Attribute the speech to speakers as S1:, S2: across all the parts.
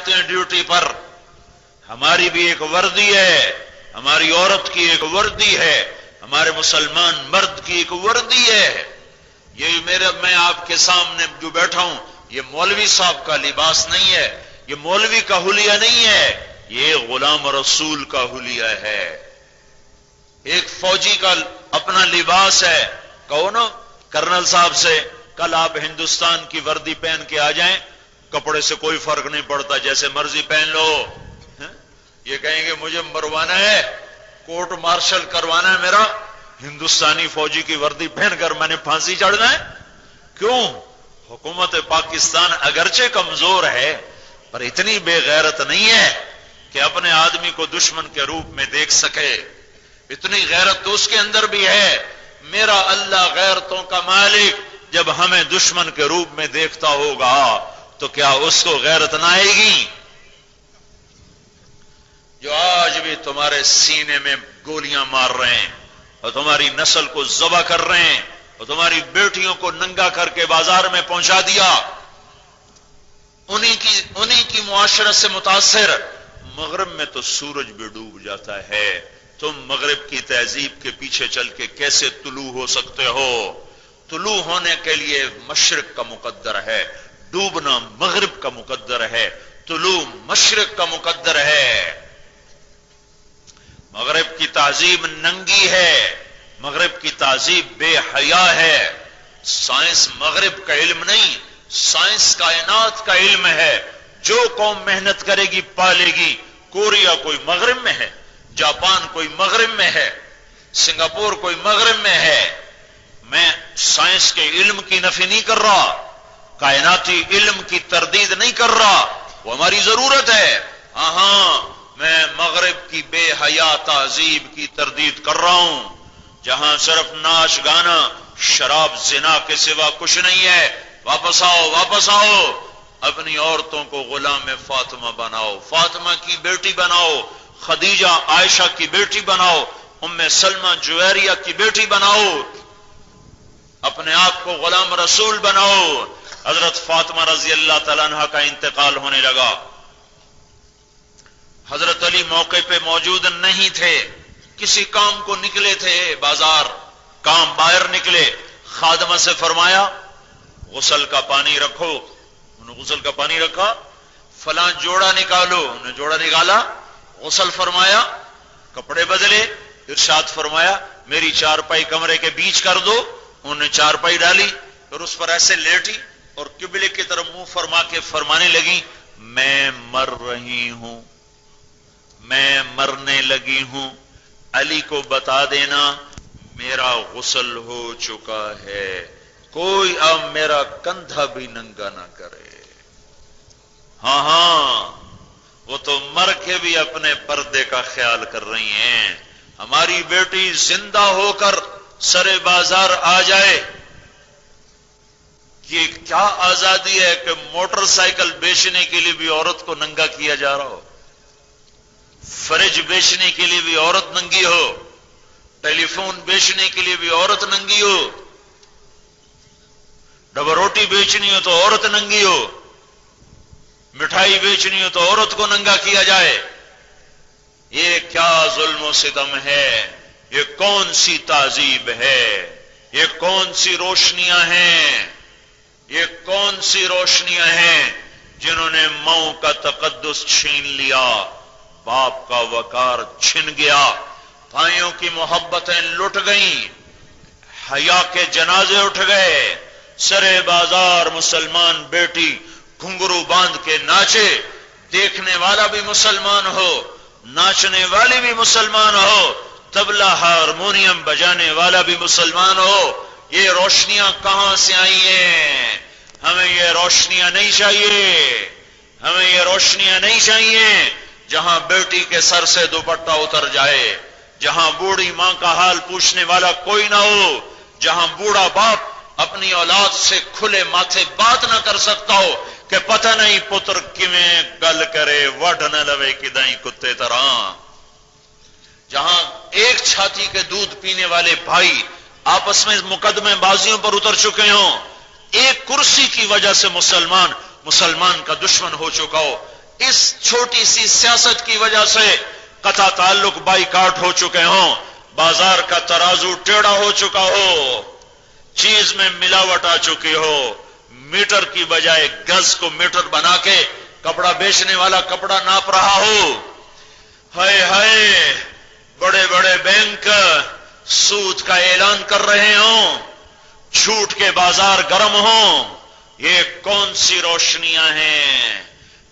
S1: جاتے ہیں ڈیوٹی پر، ہماری بھی ایک وردی ہے، ہماری عورت کی ایک وردی ہے، ہمارے مسلمان مرد کی ایک وردی ہے. یہ میں آپ کے سامنے جو بیٹھا ہوں، یہ مولوی صاحب کا لباس نہیں ہے، یہ مولوی کا حلیہ نہیں ہے، یہ غلام رسول کا حلیہ ہے. ایک فوجی کا اپنا لباس ہے. کہو نا کرنل صاحب سے کل آپ ہندوستان کی وردی پہن کے آ جائیں، کپڑے سے کوئی فرق نہیں پڑتا، جیسے مرضی پہن لو. یہ کہیں گے مجھے مروانا ہے، کورٹ مارشل کروانا ہے میرا، ہندوستانی فوجی کی وردی پہن کر میں نے پھانسی چڑھنا ہے. کیوں؟ حکومت پاکستان اگرچہ کمزور ہے پر اتنی بے غیرت نہیں ہے کہ اپنے آدمی کو دشمن کے روپ میں دیکھ سکے. اتنی غیرت تو اس کے اندر بھی ہے. میرا اللہ غیرتوں کا مالک جب ہمیں دشمن کے روپ میں دیکھتا ہوگا تو کیا اس کو غیرت نہ آئے گی؟ جو آج بھی تمہارے سینے میں گولیاں مار رہے ہیں اور تمہاری نسل کو ذبح کر رہے ہیں اور تمہاری بیٹیوں کو ننگا کر کے بازار میں پہنچا دیا، انہی کی معاشرت سے متاثر. مغرب میں تو سورج بھی ڈوب جاتا ہے، تم مغرب کی تہذیب کے پیچھے چل کے کیسے طلوع ہو سکتے ہو؟ طلوع ہونے کے لیے مشرق کا مقدر ہے، ڈوبنا مغرب کا مقدر ہے، طلوع مشرق کا مقدر ہے. مغرب کی تہذیب ننگی ہے، مغرب کی تہذیب بے حیا ہے. سائنس مغرب کا علم نہیں، سائنس کائنات کا علم ہے. جو قوم محنت کرے گی پالے گی. کوریا کوئی مغرب میں ہے، جاپان کوئی مغرب میں ہے، سنگاپور کوئی مغرب میں ہے. میں سائنس کے علم کی نفی نہیں کر رہا، کائناتی علم کی تردید نہیں کر رہا، وہ ہماری ضرورت ہے. ہاں میں مغرب کی بے حیا تہذیب کی تردید کر رہا ہوں، جہاں صرف ناچ گانا شراب زنا کے سوا کچھ نہیں ہے. واپس آؤ، واپس آؤ، اپنی عورتوں کو غلام فاطمہ بناؤ، فاطمہ کی بیٹی بناؤ، خدیجہ عائشہ کی بیٹی بناؤ، ام سلمہ جویریہ کی بیٹی بناؤ، اپنے آپ کو غلام رسول بناؤ. حضرت فاطمہ رضی اللہ تعالیٰ عنہ کا انتقال ہونے لگا. حضرت علی موقع پہ موجود نہیں تھے، کسی کام کو نکلے تھے بازار، کام باہر نکلے. خادمہ سے فرمایا غسل کا پانی رکھو، انہوں نے غسل کا پانی رکھا. فلاں جوڑا نکالو، انہوں نے جوڑا نکالا. غسل فرمایا، کپڑے بدلے، ارشاد فرمایا میری چارپائی کمرے کے بیچ کر دو. انہوں نے چارپائی ڈالی، پھر اس پر ایسے لیٹی اور قبلے کی طرف منہ فرما کے فرمانے لگی میں مر رہی ہوں، میں مرنے لگی ہوں، علی کو بتا دینا میرا غسل ہو چکا ہے، کوئی اب میرا کندھا بھی ننگا نہ کرے. ہاں ہاں، وہ تو مر کے بھی اپنے پردے کا خیال کر رہی ہیں. ہماری بیٹی زندہ ہو کر سرے بازار آ جائے، یہ کیا آزادی ہے کہ موٹر سائیکل بیچنے کے لیے بھی عورت کو ننگا کیا جا رہا ہو، فریج بیچنے کے لیے بھی عورت ننگی ہو، ٹیلی فون بیچنے کے لیے بھی عورت ننگی ہو، ڈبل روٹی بیچنی ہو تو عورت ننگی ہو، مٹھائی بیچنی ہو تو عورت کو ننگا کیا جائے. یہ کیا ظلم و ستم ہے؟ یہ کون سی تہذیب ہے؟ یہ کون سی روشنیاں ہیں؟ یہ کون سی روشنیاں ہیں جنہوں نے ماؤں کا تقدس چھین لیا، باپ کا وقار چھن گیا، بھائیوں کی محبتیں لٹ گئیں، حیا کے جنازے اٹھ گئے. سرے بازار مسلمان بیٹی گھنگرو باندھ کے ناچے، دیکھنے والا بھی مسلمان ہو، ناچنے والی بھی مسلمان ہو، طبلہ ہارمونیم بجانے والا بھی مسلمان ہو. یہ روشنیاں کہاں سے آئی ہیں؟ ہمیں یہ روشنیاں نہیں چاہیے، ہمیں یہ روشنیاں نہیں چاہیے. جہاں بیٹی کے سر سے دوپٹہ اتر جائے، جہاں بوڑھی ماں کا حال پوچھنے والا کوئی نہ ہو، جہاں بوڑھا باپ اپنی اولاد سے کھلے ماتھے بات نہ کر سکتا ہو کہ پتہ نہیں پتر کیویں گل کرے وڈ نہ لوے کدائیں کتے طرح، جہاں ایک چھاتی کے دودھ پینے والے بھائی آپس میں مقدمے بازیوں پر اتر چکے ہوں، ایک کرسی کی وجہ سے مسلمان کا دشمن ہو چکا ہو، اس چھوٹی سی سیاست کی وجہ سے قطع تعلق بائیکاٹ ہو چکے ہوں، بازار کا ترازو ٹیڑھا ہو چکا ہو، چیز میں ملاوٹ آ چکی ہو، میٹر کی بجائے گز کو میٹر بنا کے کپڑا بیچنے والا کپڑا ناپ رہا ہو، ہائے ہائے بڑے بڑے بینک سود کا اعلان کر رہے ہوں، جھوٹ کے بازار گرم ہوں، یہ کون سی روشنیاں ہیں؟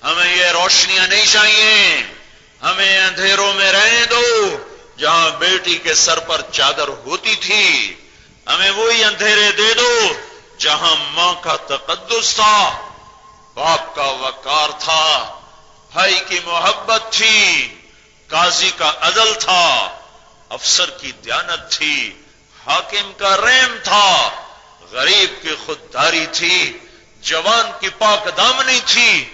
S1: ہمیں یہ روشنیاں نہیں چاہیے، ہمیں اندھیروں میں رہنے دو جہاں بیٹی کے سر پر چادر ہوتی تھی، ہمیں وہی اندھیرے دے دو جہاں ماں کا تقدس تھا، باپ کا وقار تھا، بھائی کی محبت تھی، قاضی کا عدل تھا، افسر کی دیانت تھی، حاکم کا رحم تھا، غریب کی خودداری تھی، جوان کی پاک دامنی تھی،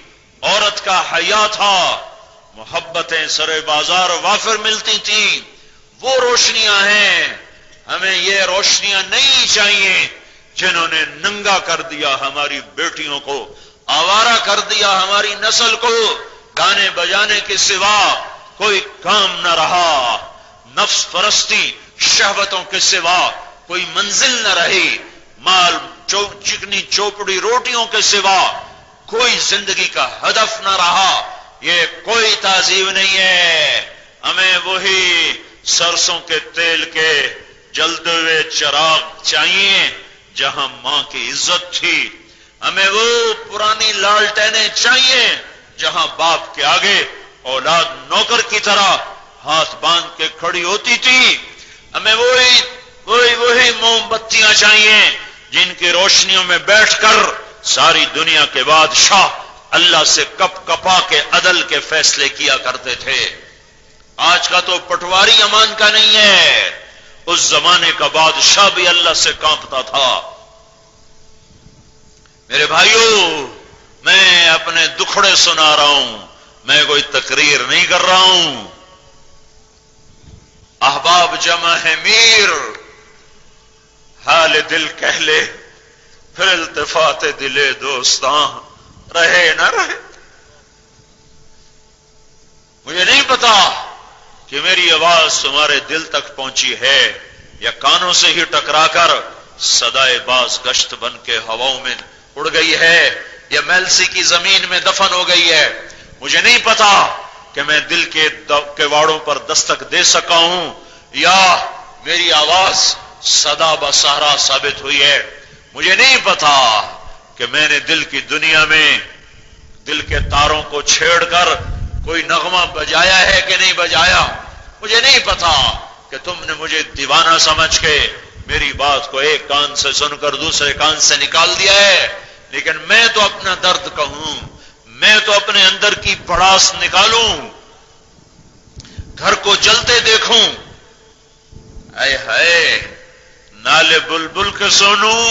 S1: عورت کا حیا تھا، محبتیں سر بازار وافر ملتی تھیں، وہ روشنیاں ہیں۔ ہمیں یہ روشنیاں نہیں چاہیے جنہوں نے ننگا کر دیا ہماری بیٹیوں کو، آوارہ کر دیا ہماری نسل کو، گانے بجانے کے سوا کوئی کام نہ رہا، نفس پرستی شہوتوں کے سوا کوئی منزل نہ رہی، مال چکنی چوپڑی روٹیوں کے سوا کوئی زندگی کا ہدف نہ رہا، یہ کوئی تعظیم نہیں ہے۔ ہمیں وہی سرسوں کے تیل کے جلتے ہوئے چراغ چاہیے جہاں ماں کی عزت تھی، ہمیں وہ پرانی لالٹینیں چاہیے جہاں باپ کے آگے اولاد نوکر کی طرح ہاتھ باندھ کے کھڑی ہوتی تھی، ہمیں وہی موم بتیاں چاہیے جن کی روشنیوں میں بیٹھ کر ساری دنیا کے بادشاہ اللہ سے کپ کپا کے عدل کے فیصلے کیا کرتے تھے۔ آج کا تو پٹواری امان کا نہیں ہے، اس زمانے کا بادشاہ بھی اللہ سے کانپتا تھا۔ میرے بھائیوں، میں اپنے دکھڑے سنا رہا ہوں، میں کوئی تقریر نہیں کر رہا ہوں۔ احباب جمع ہے میر، حال دل کہہ لے پھر التفات دلے دوستاں رہے نہ رہے۔ مجھے نہیں پتا کہ میری آواز تمہارے دل تک پہنچی ہے یا کانوں سے ہی ٹکرا کر صدائے باز گشت بن کے ہواؤں میں اڑ گئی ہے یا میلسی کی زمین میں دفن ہو گئی ہے، مجھے نہیں پتا کہ میں دل کے کواڑوں پر دستک دے سکا ہوں یا میری آواز صدا بصحرا ثابت ہوئی ہے، مجھے نہیں پتا کہ میں نے دل کی دنیا میں دل کے تاروں کو چھیڑ کر کوئی نغمہ بجایا ہے کہ نہیں بجایا، مجھے نہیں پتا کہ تم نے مجھے دیوانہ سمجھ کے میری بات کو ایک کان سے سن کر دوسرے کان سے نکال دیا ہے، لیکن میں تو اپنا درد کہوں، میں تو اپنے اندر کی بڑاس نکالوں، گھر کو جلتے دیکھوں، اے ہائے نالے بلبل کے سنوں،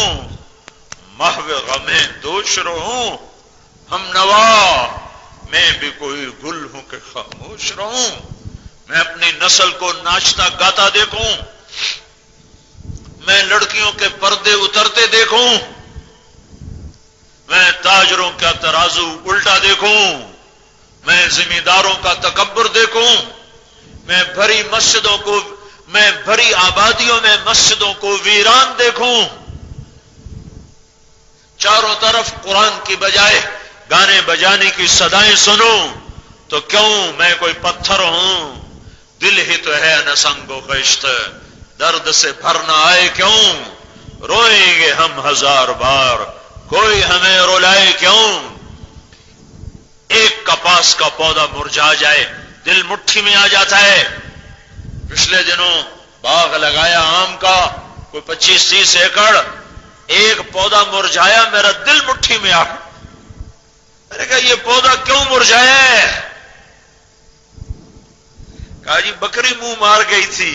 S1: محو غمیں دوش رہوں، ہم نوا میں بھی کوئی گل ہوں کہ خاموش رہوں، میں اپنی نسل کو ناچتا گاتا دیکھوں، میں لڑکیوں کے پردے اترتے دیکھوں، میں تاجروں کا ترازو الٹا دیکھوں، میں زمینداروں کا تکبر دیکھوں، میں بھری آبادیوں میں مسجدوں کو ویران دیکھوں، چاروں طرف قرآن کی بجائے گانے بجانے کی صدائیں سنوں، تو کیوں میں کوئی پتھر ہوں؟ دل ہی تو ہے نہ سنگ و خشت، درد سے بھر نہ آئے کیوں؟ روئیں گے ہم ہزار بار، کوئی ہمیں رلائے کیوں؟ ایک کپاس کا پودا مرجھا جائے دل مٹھی میں آ جاتا ہے۔ پچھلے دنوں باغ لگایا آم کا، کوئی 25-30 ایکڑ، ایک پودا مرجھایا، میرا دل مٹھی میں آ گیا۔ میں نے کہا یہ پودا کیوں مرجھایا ہے؟ کہا جی بکری منہ مار گئی تھی،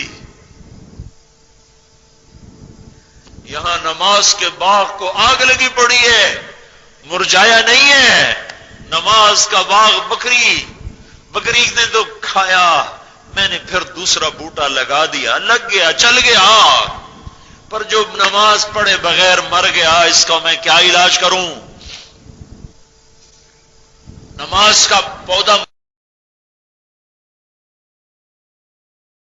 S1: یہاں نماز کے باغ کو آگ لگی پڑی ہے، مرجھایا نہیں ہے، نماز کا باغ بکری نے تو کھایا، میں نے پھر دوسرا بوٹا لگا دیا، لگ گیا، چل گیا، پر جو نماز پڑھے بغیر مر گیا، اس کا میں کیا علاج کروں؟ نماز کا پودا